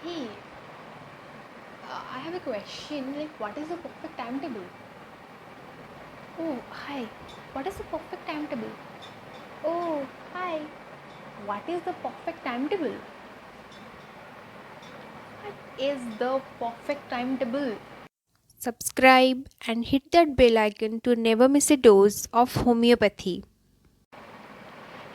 Hey, I have a question. Like, what is the perfect timetable? Oh, hi. What is the perfect timetable? Oh, hi. What is the perfect timetable? What is the perfect timetable? Subscribe and hit that bell icon to never miss a dose of homeopathy.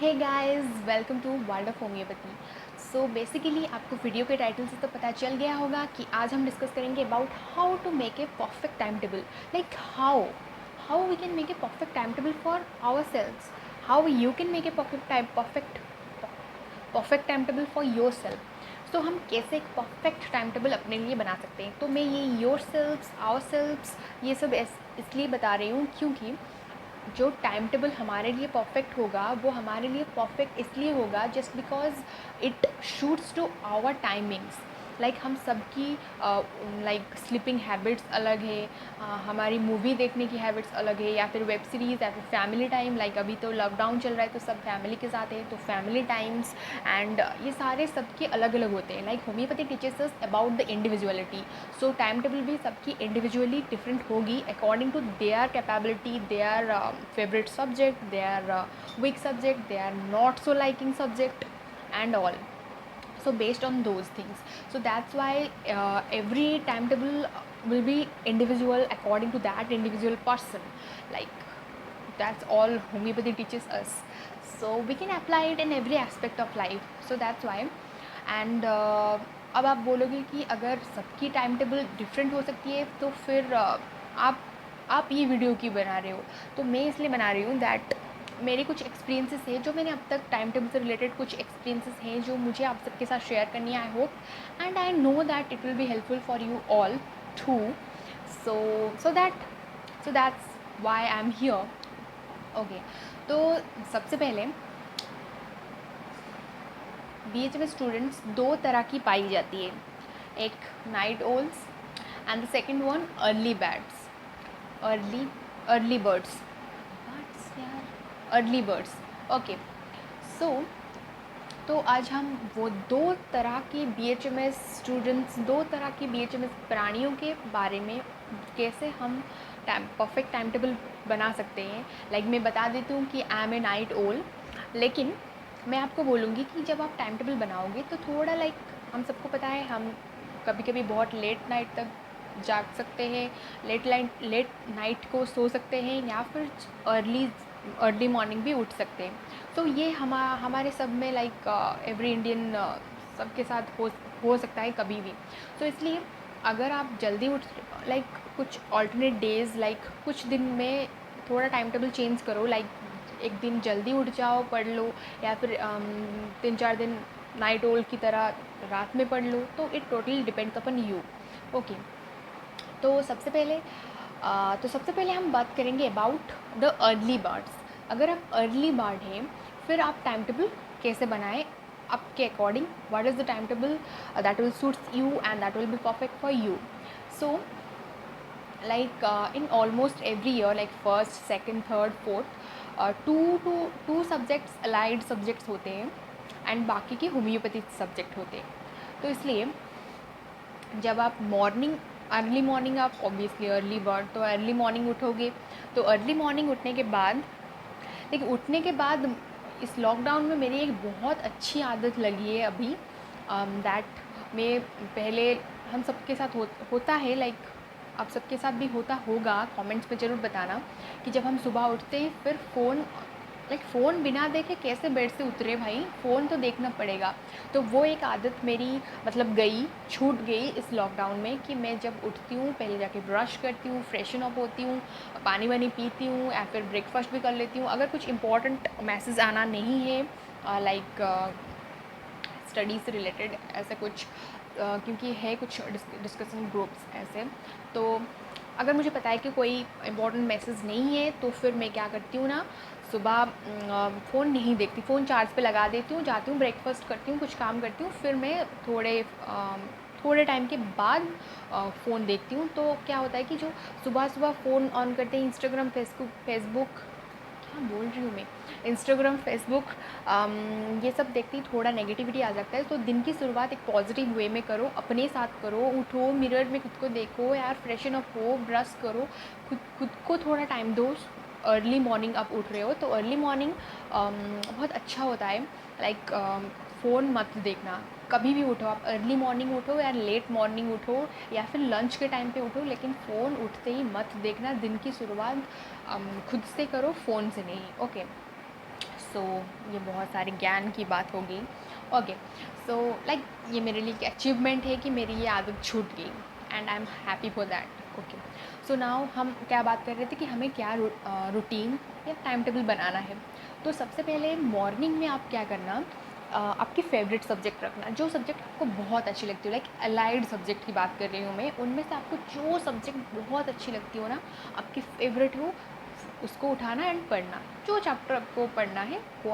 Hey guys, welcome to world of homeopathy. So basically आपको video के title से तो पता चल गया होगा कि आज हम डिस्कस करेंगे about how to make a perfect time table. Like how we can make a perfect time table for ourselves, how you can make a perfect time table for yourself. तो हम कैसे एक perfect time table अपने लिए बना सकते हैं। तो मैं ये योर सेल्फ्स, आवर सेल्फ्स, ये सब इसलिए बता रही हूँ क्योंकि जो टाइम टेबल हमारे लिए परफेक्ट होगा वो हमारे लिए परफेक्ट इसलिए होगा just because it suits to our timings. Like हम सबकी लाइक स्लीपिंग हैबिट्स अलग है, हमारी मूवी देखने की हैबिट्स अलग है, या फिर वेब सीरीज़, या फिर फैमिली टाइम। लाइक अभी तो लॉकडाउन चल रहा है तो सब फैमिली के साथ है, तो फैमिली टाइम्स एंड ये सारे सबके अलग अलग होते हैं। Like homeopathy teachers us about the individuality. So time table भी सबकी इंडिविजुअली डिफरेंट होगी according to their capability, their favourite subject, their weak subject, their not so liking subject and all. So based on those things, so that's why every timetable will be individual according to that individual person. Like that's all homeopathy teaches us, so we can apply it in every aspect of life. So that's why and अब आप बोलोगे कि अगर सबकी time table different हो सकती है तो फिर आप ये वीडियो क्यों बना रहे हो। तो मैं इसलिए बना रही हूँ दैट मेरे कुछ एक्सपीरियंसेस हैं, जो मैंने अब तक टाइम टेबल से रिलेटेड कुछ एक्सपीरियंसेस हैं जो मुझे आप सबके साथ शेयर करनी है। I hope and I know that it will be helpful for you all too. So so that so that's why I am here. Okay, तो सबसे पहले बीएच में स्टूडेंट्स दो तरह की पाई जाती है। एक night owls and the second one early bats, early early birds, birds यार, अर्ली बर्ड्स। ओके, सो तो आज हम वो दो तरह की बीएचएमएस स्टूडेंट्स, दो तरह की बीएचएमएस प्राणियों के बारे में कैसे हम परफेक्ट टाइम टेबल बना सकते हैं। लाइक मैं बता देती हूँ कि आई एम ए नाइट ओल, लेकिन मैं आपको बोलूँगी कि जब आप टाइम टेबल बनाओगे तो थोड़ा लाइक हम सबको पता है हम कभी कभी बहुत लेट नाइट तक जाग सकते हैं, लेट नाइट को सो सकते हैं, या फिर अर्ली अर्ली मॉर्निंग भी उठ सकते हैं। तो ये हमारे सब में लाइक एवरी इंडियन सबके साथ हो सकता है कभी भी। तो इसलिए अगर आप जल्दी उठ लाइक कुछ ऑल्टरनेट डेज़, लाइक कुछ दिन में थोड़ा टाइम टेबल चेंज करो। लाइक एक दिन जल्दी उठ जाओ, पढ़ लो, या फिर 3-4 दिन नाइट ओल की तरह रात में पढ़ लो। तो it totally depends upon you. Okay, तो सबसे पहले हम बात करेंगे अबाउट द अर्ली बर्ड्स। अगर आप अर्ली बर्ड हैं फिर आप टाइम टेबल कैसे बनाएं आपके according, what is the time table that will suits you and that will be perfect for you. So like in almost every year, like first, second, third, fourth, two subjects allied subjects होते हैं and बाकी के homeopathy subject होते हैं। तो इसलिए जब आप मॉर्निंग, अर्ली मॉर्निंग, आप ऑब्वियसली अर्ली बर्ड तो अर्ली मॉर्निंग उठोगे। तो अर्ली मॉर्निंग उठने के बाद, लेकिन उठने के बाद इस लॉकडाउन में मेरी एक बहुत अच्छी आदत लगी है अभी, दैट मैं पहले हम सबके साथ होता है, लाइक आप सबके साथ भी होता होगा, कमेंट्स में ज़रूर बताना कि जब हम सुबह उठते हैं फिर फ़ोन, लाइक फ़ोन बिना देखे कैसे बेड से उतरे भाई, फ़ोन तो देखना पड़ेगा। तो वो एक आदत मेरी मतलब छूट गई इस लॉकडाउन में कि मैं जब उठती हूँ पहले जाके ब्रश करती हूँ, फ्रेशन अप होती हूँ, पानी वानी पीती हूँ, या फिर ब्रेकफास्ट भी कर लेती हूँ। अगर कुछ इंपॉर्टेंट मैसेज आना नहीं है लाइक स्टडी से रिलेटेड ऐसा कुछ, क्योंकि है कुछ डिस्कशन ग्रुप्स ऐसे, तो अगर मुझे पता है कि कोई इम्पोर्टेंट मैसेज नहीं है तो फिर मैं क्या करती हूँ ना, सुबह फ़ोन नहीं देखती, फ़ोन चार्ज पे लगा देती हूँ, जाती हूँ ब्रेकफास्ट करती हूँ, कुछ काम करती हूँ, फिर मैं थोड़े टाइम के बाद फ़ोन देखती हूँ। तो क्या होता है कि जो सुबह सुबह फ़ोन ऑन करते हैं, इंस्टाग्राम, फेसबुक, कहाँ बोल रही हूँ मैं, इंस्टाग्राम, फेसबुक, ये सब देखते ही थोड़ा नेगेटिविटी आ जाता है। तो दिन की शुरुआत एक पॉजिटिव वे में करो, अपने साथ करो, उठो, मिरर में खुद को देखो यार, फ्रेशन अप हो, ब्रश करो, खुद खुद को थोड़ा टाइम दो। अर्ली मॉर्निंग आप उठ रहे हो तो अर्ली मॉर्निंग बहुत अच्छा होता है। लाइक फ़ोन मत देखना, कभी भी उठो आप, अर्ली मॉर्निंग उठो या लेट मॉर्निंग उठो या फिर लंच के टाइम पे उठो, लेकिन फ़ोन उठते ही मत देखना। दिन की शुरुआत खुद से करो, फ़ोन से नहीं। ओके, सो ये बहुत सारे ज्ञान की बात होगी। ओके, सो लाइक ये मेरे लिए एक अचीवमेंट है कि मेरी ये आदत छूट गई and I am happy for that. Okay, so now हम क्या बात कर रहे थे कि हमें क्या रूटीन या टाइम टेबल बनाना है। तो सबसे पहले मॉर्निंग में आप क्या करना, आपकी फेवरेट सब्जेक्ट रखना, जो सब्जेक्ट आपको बहुत अच्छी लगती हो। लाइक अलाइड सब्जेक्ट की बात कर रही हूँ मैं, उनमें से आपको जो सब्जेक्ट बहुत अच्छी लगती हो ना, आपकी फेवरेट हो, उसको उठाना एंड पढ़ना। जो चैप्टर आपको पढ़ना है वो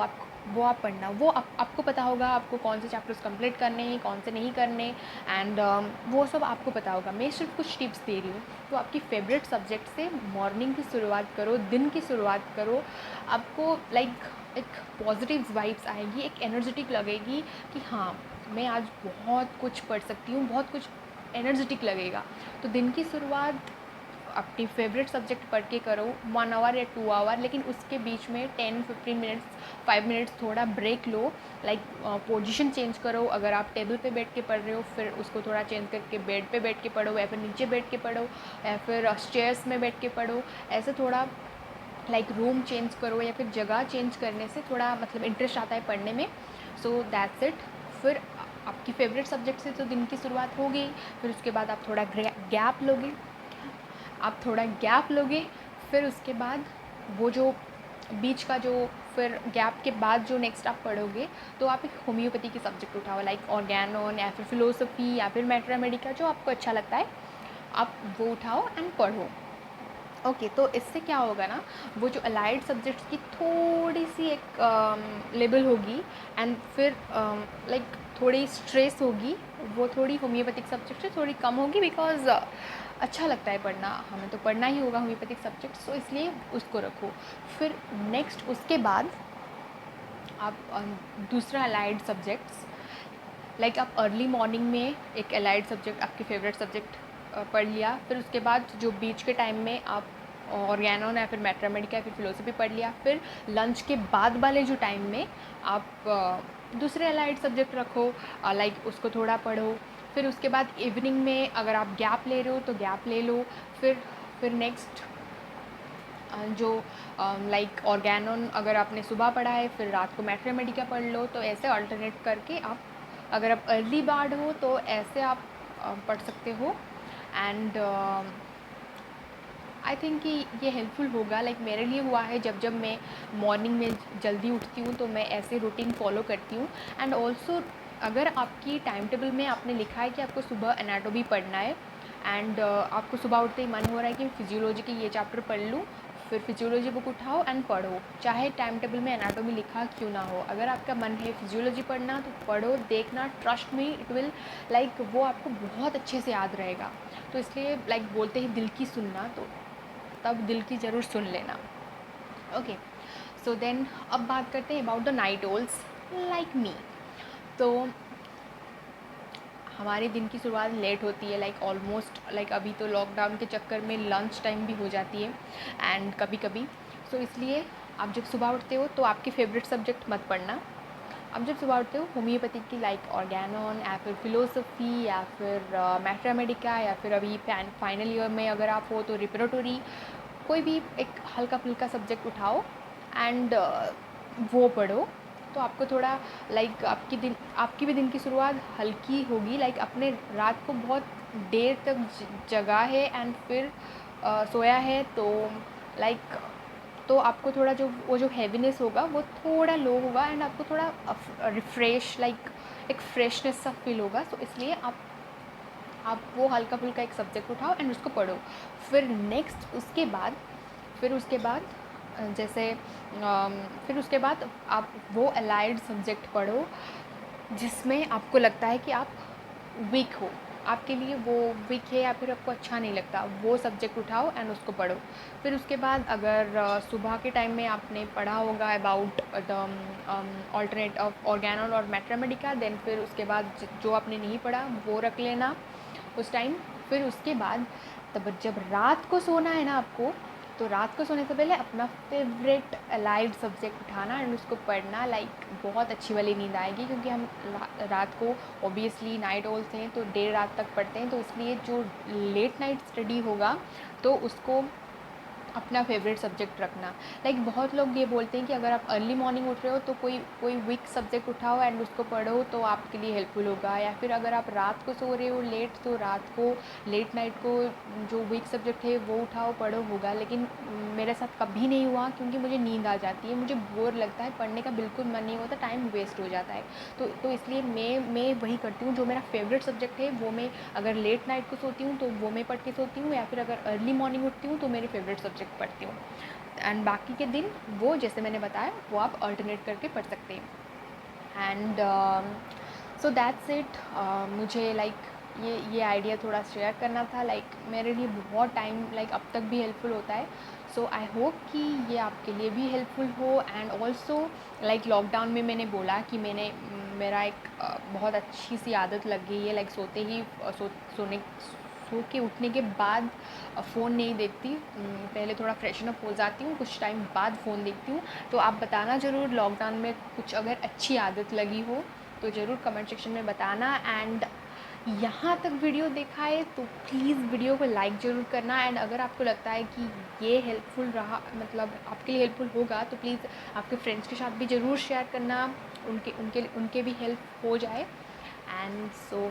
आप पढ़ना। वो आपको पता होगा आपको कौन से चैप्टर्स कंप्लीट करने हैं, कौन से नहीं करने, एंड वो सब आपको पता होगा। मैं सिर्फ कुछ टिप्स दे रही हूँ। तो आपकी फेवरेट सब्जेक्ट से मॉर्निंग की शुरुआत करो, दिन की शुरुआत करो। आपको लाइक एक पॉजिटिव वाइब्स आएगी, एक एनर्जेटिक लगेगी कि हाँ मैं आज बहुत कुछ पढ़ सकती हूँ, बहुत कुछ एनर्जेटिक लगेगा। तो दिन की शुरुआत अपनी फेवरेट सब्जेक्ट पढ़ के करो, 1 आवर या 2 आवर, लेकिन उसके बीच में 10-15 मिनट्स, 5 मिनट्स थोड़ा ब्रेक लो। लाइक पोजीशन चेंज करो। अगर आप टेबल पे बैठ के पढ़ रहे हो, फिर उसको थोड़ा चेंज करके बेड पे बैठ के पढ़ो, या फिर नीचे बैठ के पढ़ो, या फिर स्टेयर्स में बैठ के पढ़ो। ऐसे थोड़ा लाइक रूम चेंज करो, या फिर जगह चेंज करने से थोड़ा मतलब इंटरेस्ट आता है पढ़ने में। So that's it. फिर आपकी फेवरेट सब्जेक्ट से तो दिन की शुरुआत हो गई। फिर उसके बाद आप थोड़ा गैप लोगे, फिर उसके बाद वो जो बीच का जो फिर गैप के बाद जो नेक्स्ट आप पढ़ोगे, तो आप एक होम्योपैथी के सब्जेक्ट उठाओ, लाइक ऑर्गेनोन या फिर फिलोसफी या फिर मैथमेटिका, जो आपको अच्छा लगता है आप वो उठाओ एंड पढ़ो। ओके, तो इससे क्या होगा ना, वो जो अलाइड सब्जेक्ट्स की थोड़ी सी एक लेवल होगी, एंड फिर लाइक थोड़ी स्ट्रेस होगी, वो थोड़ी होम्योपैथिक सब्जेक्ट से थोड़ी कम होगी, बिकॉज अच्छा लगता है पढ़ना, हमें तो पढ़ना ही होगा होम्योपैथिक सब्जेक्ट, तो इसलिए उसको रखो। फिर नेक्स्ट उसके बाद आप दूसरा अलाइड सब्जेक्ट्स, लाइक आप अर्ली मॉर्निंग में एक अलाइड सब्जेक्ट, आपके फेवरेट सब्जेक्ट पढ़ लिया। फिर उसके बाद जो बीच के टाइम में आप ऑर्गेनोन या फिर मैथमेटिका या फिर फिलोसफी पढ़ लिया। फिर लंच के बाद वाले जो टाइम में आप दूसरे अलाइड सब्जेक्ट रखो, लाइक उसको थोड़ा पढ़ो। फिर उसके बाद इवनिंग में अगर आप गैप ले रहे हो तो गैप ले लो। फिर नेक्स्ट जो लाइक ऑर्गेनोन अगर आपने सुबह पढ़ा है, फिर रात को मैथमेटिका पढ़ लो। तो ऐसे अल्टरनेट करके आप, अगर आप अर्ली बर्ड हो तो ऐसे आप पढ़ सकते हो। एंड आई थिंक कि ये हेल्पफुल होगा। लाइक मेरे लिए हुआ है, जब जब मैं मॉर्निंग में जल्दी उठती हूँ तो मैं ऐसे रूटीन फॉलो करती हूँ। एंड ऑल्सो अगर आपकी टाइम टेबल में आपने लिखा है कि आपको सुबह एनाटॉमी पढ़ना है, एंड आपको सुबह उठते ही मन हो रहा है कि फिजियोलॉजी के ये चैप्टर पढ़ लूँ, फिर फिजियोलॉजी बुक उठाओ एंड पढ़ो, चाहे टाइम टेबल में एनाटॉमी लिखा क्यों ना हो। अगर आपका मन है फिजियोलॉजी पढ़ना तो पढ़ो, देखना, trust me it will, like वो आपको बहुत अच्छे से याद रहेगा। तो इसलिए लाइक बोलते हैं दिल की सुनना, तो तब दिल की ज़रूर सुन लेना। ओके, सो देन अब बात करते हैं about the night owls like me. तो हमारे दिन की शुरुआत लेट होती है, लाइक ऑलमोस्ट, लाइक अभी तो लॉकडाउन के चक्कर में लंच टाइम भी हो जाती है एंड कभी कभी। सो इसलिए आप जब सुबह उठते हो तो आपके फेवरेट सब्जेक्ट मत पढ़ना। अब जब सुबह उठते हो होम्योपैथी की, लाइक ऑर्गेनोन या फिर फिलोसफी या फिर मैथमेटिका, या फिर अभी फाइनल ईयर में अगर आप हो तो रिपरेटरी, कोई भी एक हल्का फुल्का सब्जेक्ट उठाओ एंड वो पढ़ो। तो आपको थोड़ा लाइक आपकी भी दिन की शुरुआत हल्की होगी। लाइक अपने रात को बहुत देर तक जगा है एंड फिर सोया है, तो लाइक तो आपको थोड़ा जो वो जो हैवीनेस होगा वो थोड़ा लो होगा, एंड आपको थोड़ा रिफ़्रेश, लाइक एक फ्रेशनेस सा फील होगा। तो इसलिए आप वो हल्का फुल्का एक सब्जेक्ट उठाओ एंड उसको पढ़ो। फिर नेक्स्ट उसके बाद जैसे फिर उसके बाद आप वो अलाइड सब्जेक्ट पढ़ो जिसमें आपको लगता है कि आप वीक हो, आपके लिए वो वीक है या फिर आपको अच्छा नहीं लगता, वो सब्जेक्ट उठाओ एंड उसको पढ़ो। फिर उसके बाद अगर सुबह के टाइम में आपने पढ़ा होगा about the alternate of organelle और मैथमेटिका, देन फिर उसके बाद जो आपने नहीं पढ़ा वो रख लेना उस टाइम। फिर उसके बाद तब जब रात को सोना है ना आपको, तो रात को सोने से पहले अपना फेवरेट अलाइड सब्जेक्ट उठाना एंड उसको पढ़ना। लाइक बहुत अच्छी वाली नींद आएगी, क्योंकि हम रात को ऑब्वियसली नाइट ओल्स हैं तो देर रात तक पढ़ते हैं, तो इसलिए जो लेट नाइट स्टडी होगा तो उसको अपना फेवरेट सब्जेक्ट रखना। लाइक बहुत लोग ये बोलते हैं कि अगर आप अर्ली मॉर्निंग उठ रहे हो तो कोई कोई वीक सब्जेक्ट उठाओ एंड उसको पढ़ो तो आपके लिए हेल्पफुल होगा, या फिर अगर आप रात को सो रहे हो लेट तो रात को लेट नाइट को जो वीक सब्जेक्ट है वो उठाओ पढ़ो होगा। लेकिन मेरे साथ कभी नहीं हुआ, क्योंकि मुझे नींद आ जाती है, मुझे बोर लगता है, पढ़ने का बिल्कुल मन नहीं होता, टाइम वेस्ट हो जाता है। तो इसलिए मैं वही करती हूँ, जो मेरा फेवरेट सब्जेक्ट है वो मैं अगर लेट नाइट को सोती हूँ तो वो मैं पढ़ के सोती हूँ, या फिर अगर अर्ली मॉर्निंग उठती हूँ तो मेरे फेवरेट सब्जेक्ट पढ़ती हूँ। एंड बाकी के दिन वो जैसे मैंने बताया वो आप अल्टरनेट करके पढ़ सकते हैं। And so that's it. मुझे लाइक ये आइडिया थोड़ा शेयर करना था, लाइक मेरे लिए बहुत टाइम लाइक अब तक भी हेल्पफुल होता है। सो आई होप कि ये आपके लिए भी हेल्पफुल हो। एंड ऑल्सो लाइक लॉकडाउन में मैंने बोला कि मेरा एक बहुत अच्छी सी आदत लग गई है, लाइक सोते ही सो के उठने के बाद फ़ोन नहीं देखती, पहले थोड़ा फ्रेशन अप हो जाती हूँ, कुछ टाइम बाद फ़ोन देखती हूँ। तो आप बताना ज़रूर लॉकडाउन में कुछ अगर अच्छी आदत लगी हो तो ज़रूर कमेंट सेक्शन में बताना। एंड यहाँ तक वीडियो देखा है तो प्लीज़ वीडियो को लाइक ज़रूर करना। एंड अगर आपको लगता है कि ये हेल्पफुल रहा, मतलब आपके लिए हेल्पफुल होगा, तो प्लीज़ आपके फ्रेंड्स के साथ भी ज़रूर शेयर करना, उनके उनके उनके भी हेल्प हो जाए। And so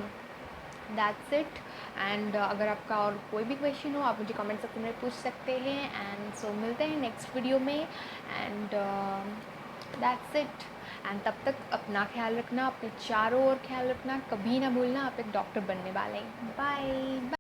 that's it. And अगर आपका और कोई भी क्वेश्चन हो आप मुझे कमेंट सेक्शन में पूछ सकते हैं। एंड सो मिलते हैं नेक्स्ट वीडियो में। And that's it. एंड तब तक अपना ख्याल रखना, अपने चारों ओर ख्याल रखना, कभी ना भूलना आप एक डॉक्टर बनने वाले हैं। बाय।